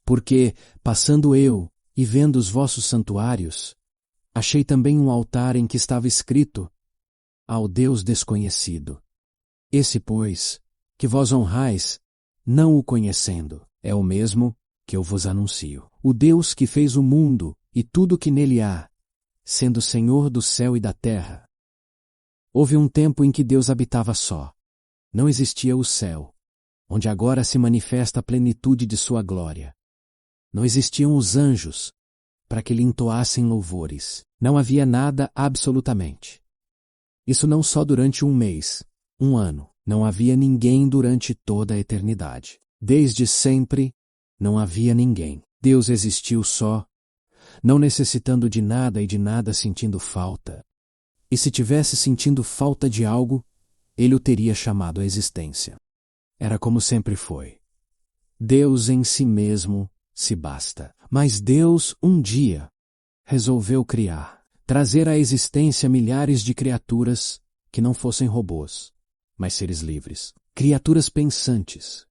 Porque, passando eu, e vendo os vossos santuários, achei também um altar em que estava escrito: ao Deus desconhecido. Esse, pois, que vós honrais, não o conhecendo, é o mesmo que eu vos anuncio. O Deus que fez o mundo e tudo o que nele há, sendo Senhor do céu e da terra. Houve um tempo em que Deus habitava só. Não existia o céu, onde agora se manifesta a plenitude de sua glória. Não existiam os anjos, para que lhe entoassem louvores. Não havia nada absolutamente. Isso não só durante um mês, um ano. Não havia ninguém durante toda a eternidade. Desde sempre, não havia ninguém. Deus existiu só, não necessitando de nada e de nada sentindo falta. E se tivesse sentindo falta de algo, ele o teria chamado à existência. Era como sempre foi. Deus em si mesmo se basta. Mas Deus, um dia, resolveu criar, trazer à existência milhares de criaturas que não fossem robôs, mas seres livres. Criaturas pensantes,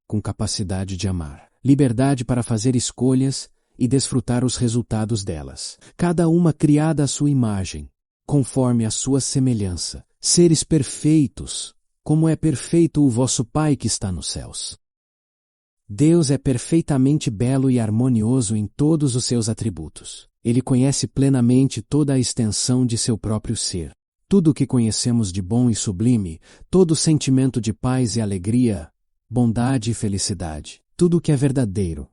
com capacidade de amar, liberdade para fazer escolhas e desfrutar os resultados delas. Cada uma criada à sua imagem, conforme a sua semelhança. Seres perfeitos, como é perfeito o vosso Pai que está nos céus. Deus é perfeitamente belo e harmonioso em todos os seus atributos. Ele conhece plenamente toda a extensão de seu próprio ser. Tudo o que conhecemos de bom e sublime, todo sentimento de paz e alegria, bondade e felicidade, tudo o que é verdadeiro,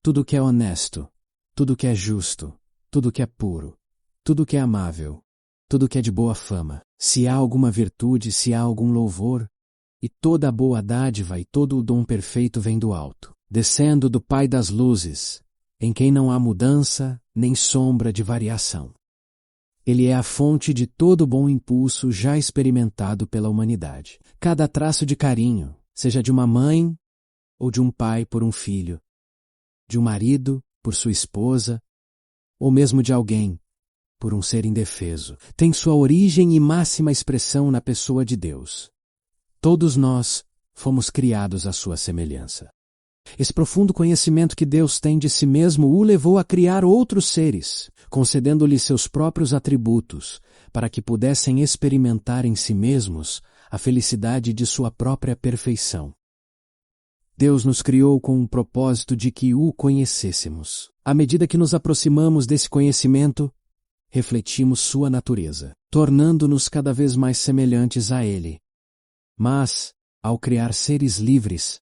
tudo o que é honesto, tudo o que é justo, tudo o que é puro, tudo o que é amável, tudo o que é de boa fama, se há alguma virtude, se há algum louvor, e toda a boa dádiva e todo o dom perfeito vem do alto, descendo do Pai das luzes, em quem não há mudança nem sombra de variação. Ele é a fonte de todo bom impulso já experimentado pela humanidade. Cada traço de carinho, seja de uma mãe ou de um pai por um filho, de um marido por sua esposa, ou mesmo de alguém por um ser indefeso, tem sua origem e máxima expressão na pessoa de Deus. Todos nós fomos criados à sua semelhança. Esse profundo conhecimento que Deus tem de si mesmo o levou a criar outros seres, concedendo-lhes seus próprios atributos, para que pudessem experimentar em si mesmos a felicidade de sua própria perfeição. Deus nos criou com o propósito de que o conhecêssemos. À medida que nos aproximamos desse conhecimento, refletimos sua natureza, tornando-nos cada vez mais semelhantes a ele. Mas, ao criar seres livres,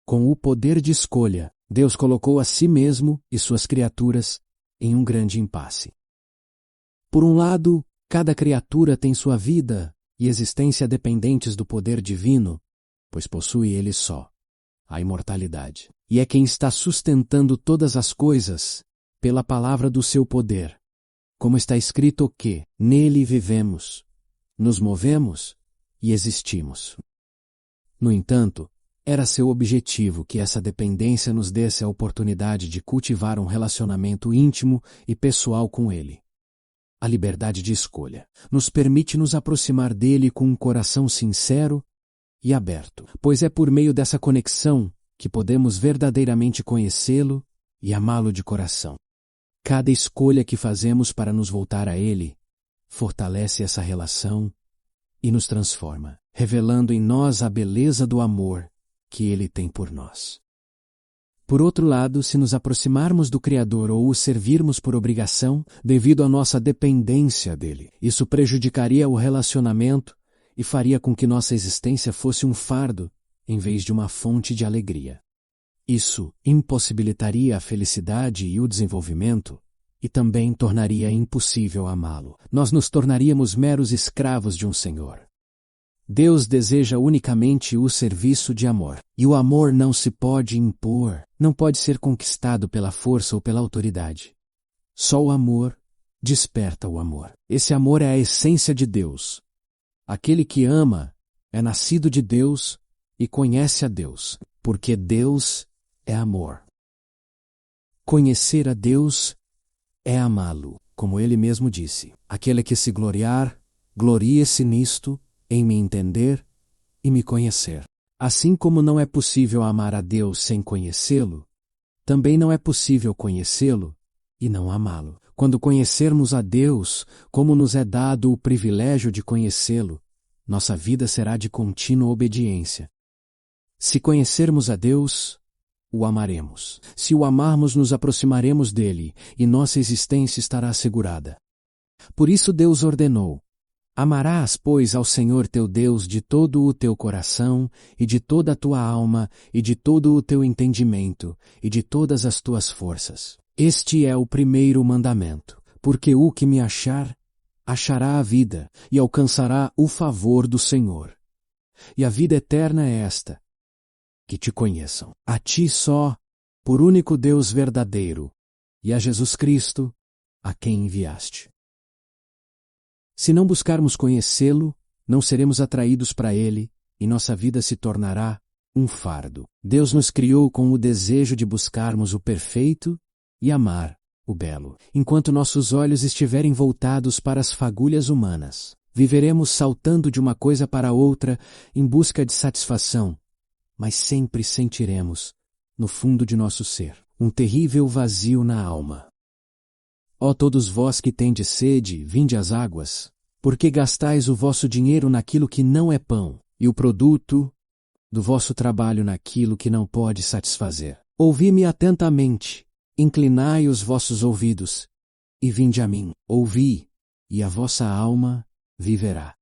com o poder de escolha, Deus colocou a si mesmo e suas criaturas em um grande impasse. Por um lado, cada criatura tem sua vida e existência dependentes do poder divino, pois possui ele só a imortalidade, e é quem está sustentando todas as coisas pela palavra do seu poder, como está escrito que nele vivemos, nos movemos e existimos. No entanto, era seu objetivo que essa dependência nos desse a oportunidade de cultivar um relacionamento íntimo e pessoal com ele. A liberdade de escolha nos permite nos aproximar dele com um coração sincero e aberto, pois é por meio dessa conexão que podemos verdadeiramente conhecê-lo e amá-lo de coração. Cada escolha que fazemos para nos voltar a ele fortalece essa relação e nos transforma, revelando em nós a beleza do amor que ele tem por nós. Por outro lado, se nos aproximarmos do Criador ou o servirmos por obrigação, devido à nossa dependência dele, isso prejudicaria o relacionamento e faria com que nossa existência fosse um fardo em vez de uma fonte de alegria. Isso impossibilitaria a felicidade e o desenvolvimento e também tornaria impossível amá-lo. Nós nos tornaríamos meros escravos de um Senhor. Deus deseja unicamente o serviço de amor. E o amor não se pode impor, não pode ser conquistado pela força ou pela autoridade. Só o amor desperta o amor. Esse amor é a essência de Deus. Aquele que ama é nascido de Deus e conhece a Deus, porque Deus é amor. Conhecer a Deus é amá-lo, como ele mesmo disse. Aquele que se gloriar, glorie-se nisto, em me entender e me conhecer. Assim como não é possível amar a Deus sem conhecê-lo, também não é possível conhecê-lo e não amá-lo. Quando conhecermos a Deus, como nos é dado o privilégio de conhecê-lo, nossa vida será de contínua obediência. Se conhecermos a Deus, o amaremos. Se o amarmos, nos aproximaremos dele, e nossa existência estará assegurada. Por isso Deus ordenou: amarás, pois, ao Senhor teu Deus de todo o teu coração, e de toda a tua alma, e de todo o teu entendimento, e de todas as tuas forças. Este é o primeiro mandamento, porque o que me achar, achará a vida, e alcançará o favor do Senhor. E a vida eterna é esta: que te conheçam, a ti só, por único Deus verdadeiro, e a Jesus Cristo, a quem enviaste. Se não buscarmos conhecê-lo, não seremos atraídos para ele, e nossa vida se tornará um fardo. Deus nos criou com o desejo de buscarmos o perfeito e amar o belo. Enquanto nossos olhos estiverem voltados para as fagulhas humanas, viveremos saltando de uma coisa para outra em busca de satisfação, mas sempre sentiremos, no fundo de nosso ser, um terrível vazio na alma. Ó todos vós que tendes sede, vinde às águas, porque gastais o vosso dinheiro naquilo que não é pão, e o produto do vosso trabalho naquilo que não pode satisfazer. Ouvi-me atentamente, inclinai os vossos ouvidos, e vinde a mim. Ouvi, e a vossa alma viverá.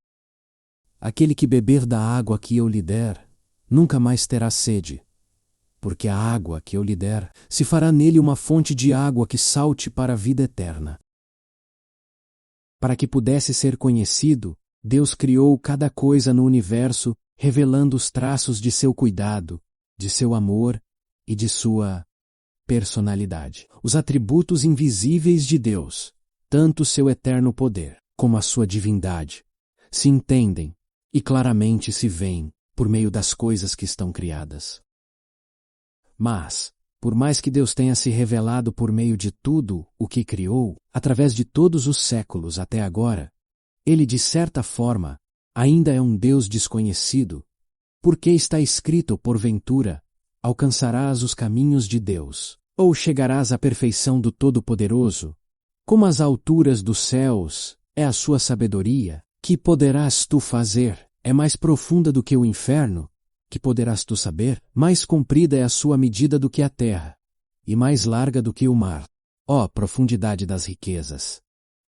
Aquele que beber da água que eu lhe der, nunca mais terá sede, porque a água que eu lhe der se fará nele uma fonte de água que salte para a vida eterna. Para que pudesse ser conhecido, Deus criou cada coisa no universo, revelando os traços de seu cuidado, de seu amor e de sua personalidade. Os atributos invisíveis de Deus, tanto seu eterno poder como a sua divindade, se entendem e claramente se veem por meio das coisas que estão criadas. Mas, por mais que Deus tenha se revelado por meio de tudo o que criou, através de todos os séculos até agora, ele, de certa forma, ainda é um Deus desconhecido, porque está escrito, porventura, alcançarás os caminhos de Deus, ou chegarás à perfeição do Todo-Poderoso? Como as alturas dos céus é a sua sabedoria, que poderás tu fazer? É mais profunda do que o inferno, que poderás tu saber? Mais comprida é a sua medida do que a terra, e mais larga do que o mar. Ó profundidade das riquezas,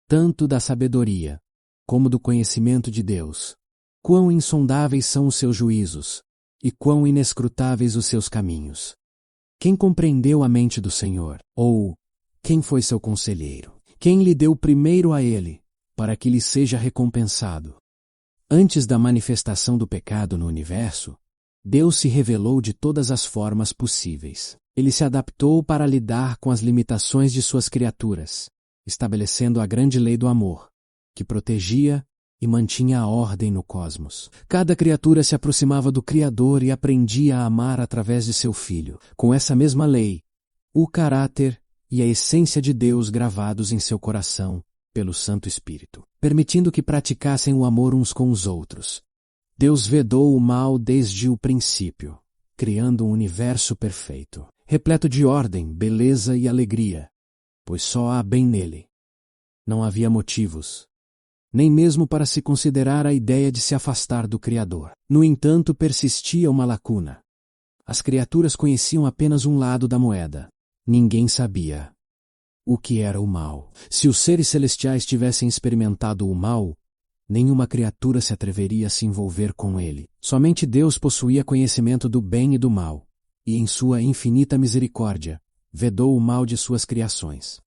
tanto da sabedoria, como do conhecimento de Deus! Quão insondáveis são os seus juízos, e quão inescrutáveis os seus caminhos! Quem compreendeu a mente do Senhor? Ou, quem foi seu conselheiro? Quem lhe deu primeiro a ele, para que lhe seja recompensado? Antes da manifestação do pecado no universo, Deus se revelou de todas as formas possíveis. Ele se adaptou para lidar com as limitações de suas criaturas, estabelecendo a grande lei do amor, que protegia e mantinha a ordem no cosmos. Cada criatura se aproximava do Criador e aprendia a amar através de seu Filho. Com essa mesma lei, o caráter e a essência de Deus gravados em seu coração pelo Santo Espírito, permitindo que praticassem o amor uns com os outros. Deus vedou o mal desde o princípio, criando um universo perfeito, repleto de ordem, beleza e alegria, pois só há bem nele. Não havia motivos, nem mesmo para se considerar a ideia de se afastar do Criador. No entanto, persistia uma lacuna. As criaturas conheciam apenas um lado da moeda. Ninguém sabia o que era o mal. Se os seres celestiais tivessem experimentado o mal, nenhuma criatura se atreveria a se envolver com ele. Somente Deus possuía conhecimento do bem e do mal, e em sua infinita misericórdia, vedou o mal de suas criações.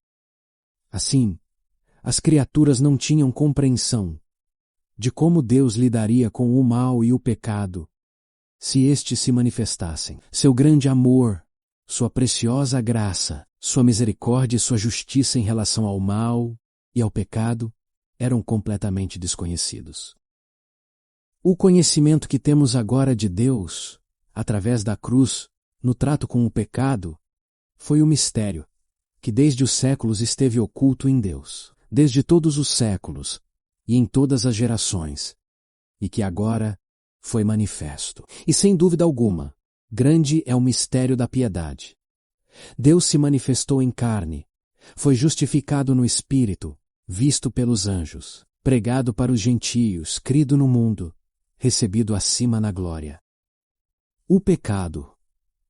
Assim, as criaturas não tinham compreensão de como Deus lidaria com o mal e o pecado, se estes se manifestassem. Seu grande amor, sua preciosa graça, sua misericórdia e sua justiça em relação ao mal e ao pecado eram completamente desconhecidos. O conhecimento que temos agora de Deus, através da cruz, no trato com o pecado, foi o mistério que desde os séculos esteve oculto em Deus, desde todos os séculos e em todas as gerações, e que agora foi manifesto. E sem dúvida alguma, grande é o mistério da piedade. Deus se manifestou em carne, foi justificado no Espírito, visto pelos anjos, pregado para os gentios, crido no mundo, recebido acima na glória. O pecado,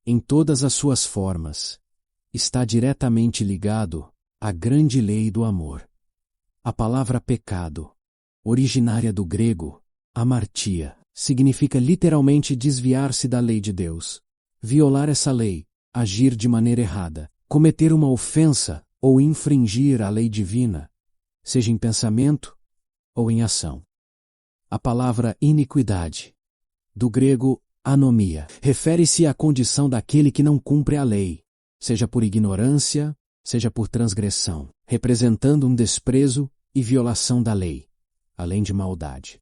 em todas as suas formas, está diretamente ligado à grande lei do amor. A palavra pecado, originária do grego, amartia, significa literalmente desviar-se da lei de Deus, violar essa lei, agir de maneira errada, cometer uma ofensa ou infringir a lei divina, seja em pensamento ou em ação. A palavra iniquidade, do grego anomia, refere-se à condição daquele que não cumpre a lei, seja por ignorância, seja por transgressão, representando um desprezo e violação da lei, além de maldade.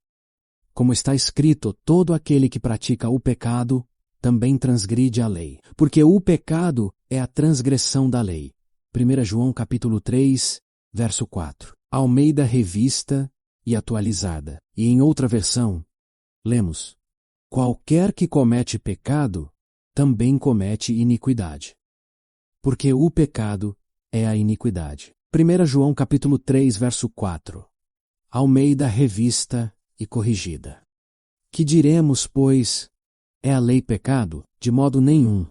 Como está escrito, todo aquele que pratica o pecado também transgride a lei, porque o pecado é a transgressão da lei. 1 João capítulo 3, verso 4. Almeida Revista e Atualizada. E em outra versão, lemos: qualquer que comete pecado, também comete iniquidade. Porque o pecado é a iniquidade. 1 João capítulo 3, verso 4. Almeida Revista e Corrigida. Que diremos, pois, é a lei pecado? De modo nenhum.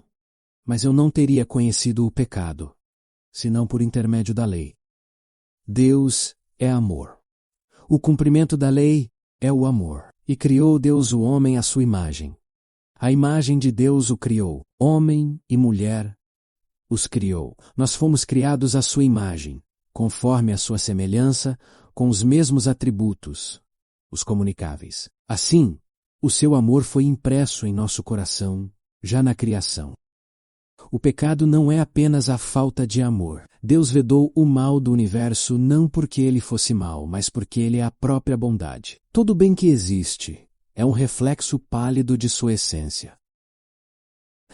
Mas eu não teria conhecido o pecado, senão por intermédio da lei. Deus é amor. O cumprimento da lei é o amor. E criou Deus o homem à sua imagem. A imagem de Deus o criou, homem e mulher os criou. Nós fomos criados à sua imagem, conforme a sua semelhança, com os mesmos atributos, os comunicáveis. Assim, o seu amor foi impresso em nosso coração, já na criação. O pecado não é apenas a falta de amor. Deus vedou o mal do universo não porque ele fosse mau, mas porque ele é a própria bondade. Todo bem que existe é um reflexo pálido de sua essência.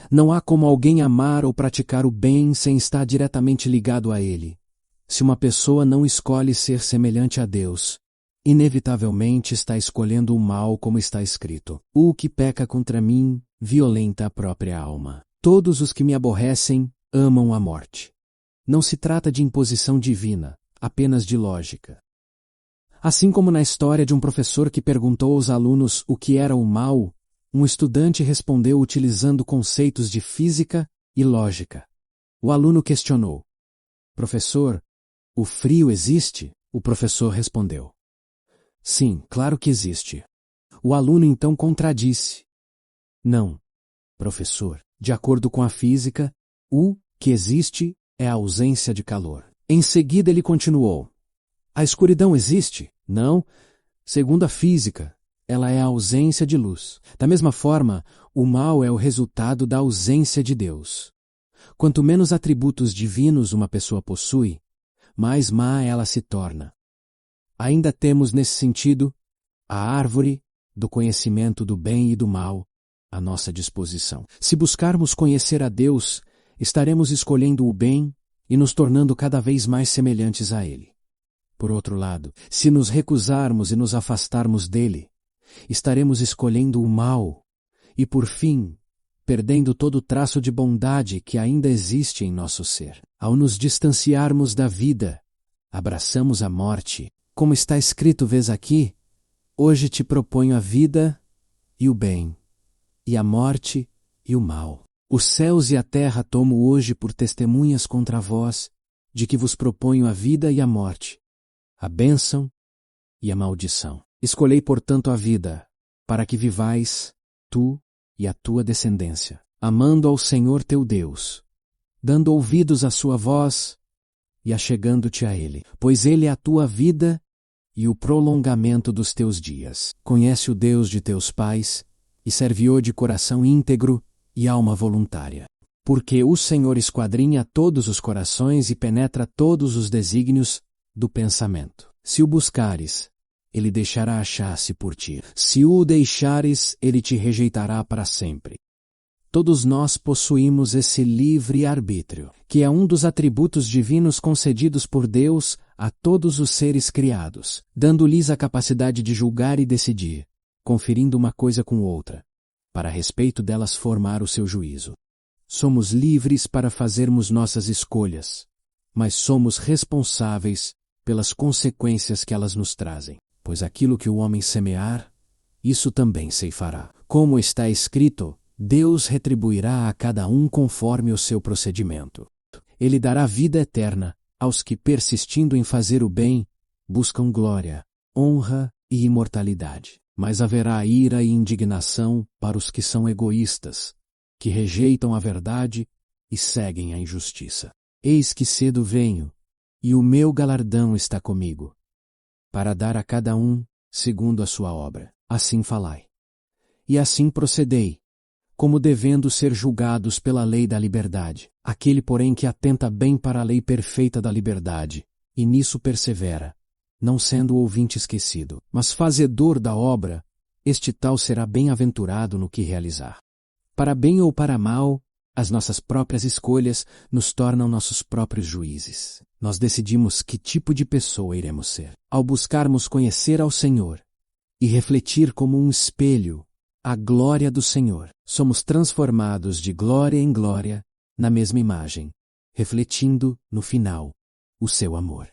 Não há como alguém amar ou praticar o bem sem estar diretamente ligado a ele. Se uma pessoa não escolhe ser semelhante a Deus, inevitavelmente está escolhendo o mal, como está escrito: o que peca contra mim, violenta a própria alma. Todos os que me aborrecem amam a morte. Não se trata de imposição divina, apenas de lógica. Assim como na história de um professor que perguntou aos alunos o que era o mal, um estudante respondeu utilizando conceitos de física e lógica. O aluno questionou: professor, o frio existe? O professor respondeu: sim, claro que existe. O aluno então contradisse: não, professor. De acordo com a física, o que existe é a ausência de calor. Em seguida ele continuou: a escuridão existe? Não. Segundo a física, ela é a ausência de luz. Da mesma forma, o mal é o resultado da ausência de Deus. Quanto menos atributos divinos uma pessoa possui, mais má ela se torna. Ainda temos nesse sentido a árvore do conhecimento do bem e do mal à nossa disposição. Se buscarmos conhecer a Deus, estaremos escolhendo o bem e nos tornando cada vez mais semelhantes a Ele. Por outro lado, se nos recusarmos e nos afastarmos dele, estaremos escolhendo o mal e, por fim, perdendo todo o traço de bondade que ainda existe em nosso ser. Ao nos distanciarmos da vida, abraçamos a morte. Como está escrito, vês aqui: hoje te proponho a vida e o bem, e a morte e o mal. Os céus e a terra tomo hoje por testemunhas contra vós, de que vos proponho a vida e a morte, a bênção e a maldição. Escolhei, portanto, a vida, para que vivais, tu e a tua descendência, amando ao Senhor teu Deus, dando ouvidos à sua voz e achegando-te a Ele, pois Ele é a tua vida e o prolongamento dos teus dias. Conhece o Deus de teus pais e serve-o de coração íntegro e alma voluntária. Porque o Senhor esquadrinha todos os corações e penetra todos os desígnios do pensamento. Se o buscares, ele deixará achar-se por ti. Se o deixares, ele te rejeitará para sempre. Todos nós possuímos esse livre arbítrio, que é um dos atributos divinos concedidos por Deus a todos os seres criados, dando-lhes a capacidade de julgar e decidir, conferindo uma coisa com outra, para a respeito delas formar o seu juízo. Somos livres para fazermos nossas escolhas, mas somos responsáveis pelas consequências que elas nos trazem. Pois aquilo que o homem semear, isso também ceifará. Como está escrito, Deus retribuirá a cada um conforme o seu procedimento. Ele dará vida eterna aos que, persistindo em fazer o bem, buscam glória, honra e imortalidade. Mas haverá ira e indignação para os que são egoístas, que rejeitam a verdade e seguem a injustiça. Eis que cedo venho, e o meu galardão está comigo, para dar a cada um segundo a sua obra. Assim falai. E assim procedei, como devendo ser julgados pela lei da liberdade. Aquele, porém, que atenta bem para a lei perfeita da liberdade, e nisso persevera, não sendo ouvinte esquecido, mas fazedor da obra, este tal será bem-aventurado no que realizar. Para bem ou para mal, as nossas próprias escolhas nos tornam nossos próprios juízes. Nós decidimos que tipo de pessoa iremos ser. Ao buscarmos conhecer ao Senhor e refletir como um espelho a glória do Senhor, somos transformados de glória em glória na mesma imagem, refletindo, no final, o seu amor.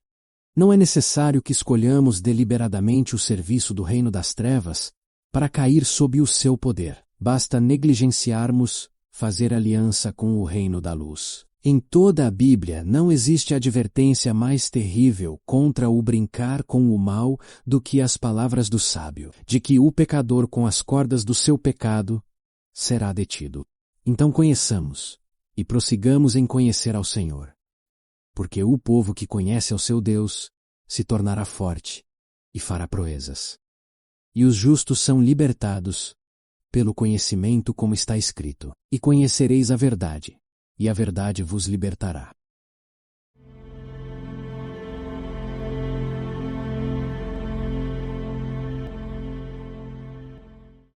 Não é necessário que escolhamos deliberadamente o serviço do reino das trevas para cair sob o seu poder. Basta negligenciarmos fazer aliança com o reino da luz. Em toda a Bíblia não existe advertência mais terrível contra o brincar com o mal do que as palavras do sábio, de que o pecador com as cordas do seu pecado será detido. Então conheçamos e prossigamos em conhecer ao Senhor, porque o povo que conhece ao seu Deus se tornará forte e fará proezas. E os justos são libertados pelo conhecimento, como está escrito: e conhecereis a verdade, e a verdade vos libertará.